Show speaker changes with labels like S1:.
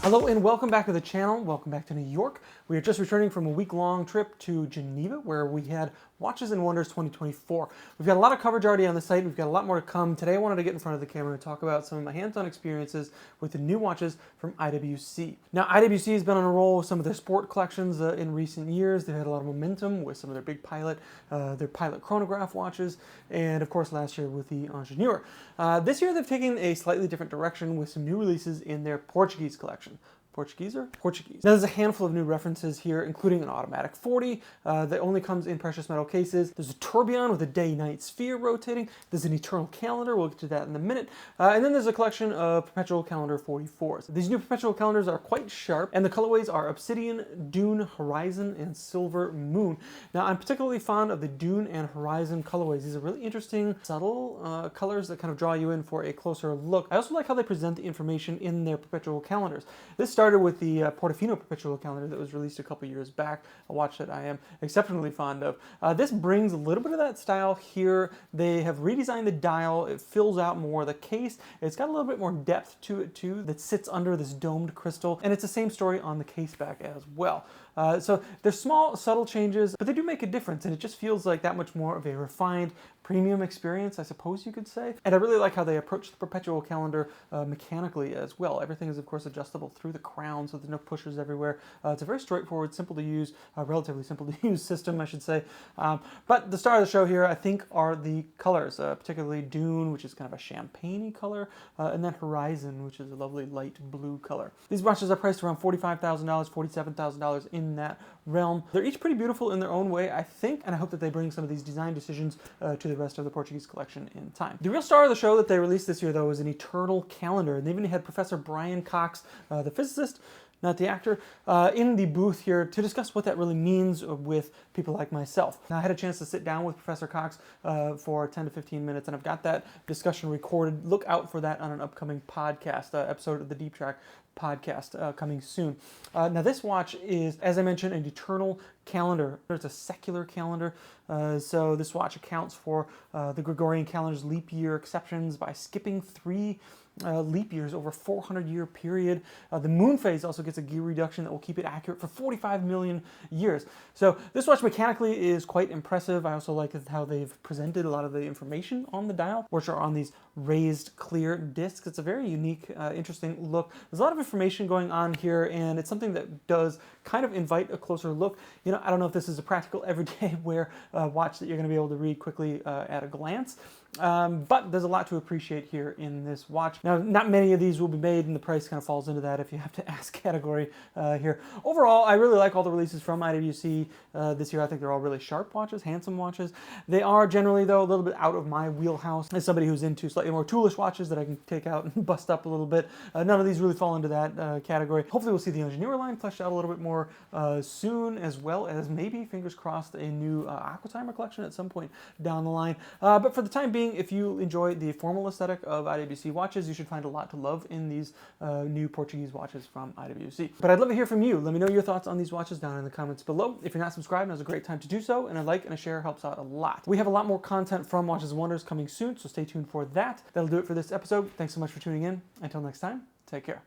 S1: Hello and welcome back to the channel. Welcome back to New York. We are just returning from a week-long trip to Geneva where we had Watches and Wonders 2024. We've got a lot of coverage already on the site. We've got a lot more to come. Today I wanted to get in front of the camera and talk about some of my hands-on experiences with the new watches from IWC. Now IWC has been on a roll with some of their sport collections in recent years. They've had a lot of momentum with some of their big pilot chronograph watches, and of course last year with the Ingenieur. This year they've taken a slightly different direction with some new releases in their Portuguese collection. Portuguese. Now there's a handful of new references here, including an automatic 40 that only comes in precious metal cases. There's a tourbillon with a day-night sphere rotating. There's an eternal calendar. We'll get to that in a minute. And then there's a collection of perpetual calendar 44s. These new perpetual calendars are quite sharp, and the colorways are Obsidian, Dune, Horizon, and Silver Moon. Now I'm particularly fond of the Dune and Horizon colorways. These are really interesting, subtle colors that kind of draw you in for a closer look. I also like how they present the information in their perpetual calendars. This started with the Portofino perpetual calendar that was released a couple years back, a watch that I am exceptionally fond of. This brings a little bit of that style here. They have redesigned the dial. It fills out more the case. It's got a little bit more depth to it too that sits under this domed crystal, and it's the same story on the case back as well. So they're small, subtle changes, but they do make a difference, and it just feels like that much more of a refined premium experience, I suppose you could say. And I really like how they approach the perpetual calendar mechanically as well. Everything is of course adjustable through the crown, so there's no pushers everywhere. It's a very straightforward, simple to use, relatively simple to use system, I should say. But the star of the show here, I think, are the colors, particularly Dune, which is kind of a champagne-y color, and then Horizon, which is a lovely light blue color. These watches are priced around $45,000, $47,000 in that realm. They're each pretty beautiful in their own way, I think, and I hope that they bring some of these design decisions to the rest of the Portuguese collection in time. The real star of the show that they released this year, though, is an eternal calendar, and they even had Professor Brian Cox, the physicist, not the actor, in the booth here to discuss what that really means with people like myself. Now, I had a chance to sit down with Professor Cox for 10 to 15 minutes, and I've got that discussion recorded. Look out for that on an upcoming podcast, episode of the Deep Track podcast coming soon. Now this watch is, as I mentioned, an eternal calendar. It's a secular calendar, so this watch accounts for the Gregorian calendar's leap year exceptions by skipping 3 leap years over a 400-year period. The moon phase also gets a gear reduction that will keep it accurate for 45 million years. So this watch mechanically is quite impressive. I also like how they've presented a lot of the information on the dial, which are on these raised clear discs. It's a very unique, interesting look. There's a lot of information going on here, and it's something that does kind of invite a closer look. You know, I don't know if this is a practical everyday wear watch that you're going to be able to read quickly at a glance. But there's a lot to appreciate here in this watch. Now, not many of these will be made, and the price kind of falls into that if you have to ask category here. Overall, I really like all the releases from IWC this year. I think they're all really sharp watches, handsome watches. They are generally, though, a little bit out of my wheelhouse. As somebody who's into slightly more toolish watches that I can take out and bust up a little bit, none of these really fall into that category. Hopefully we'll see the Ingenieur line fleshed out a little bit more soon, as well as maybe, fingers crossed, a new Aquatimer collection at some point down the line. But for the time being, if you enjoy the formal aesthetic of IWC watches, you should find a lot to love in these new Portuguese watches from IWC. But I'd love to hear from you. Let me know your thoughts on these watches down in the comments below. If you're not subscribed, now's a great time to do so, and a like and a share helps out a lot. We have a lot more content from Watches and Wonders coming soon, so stay tuned for that. That'll do it for this episode. Thanks so much for tuning in. Until next time, take care.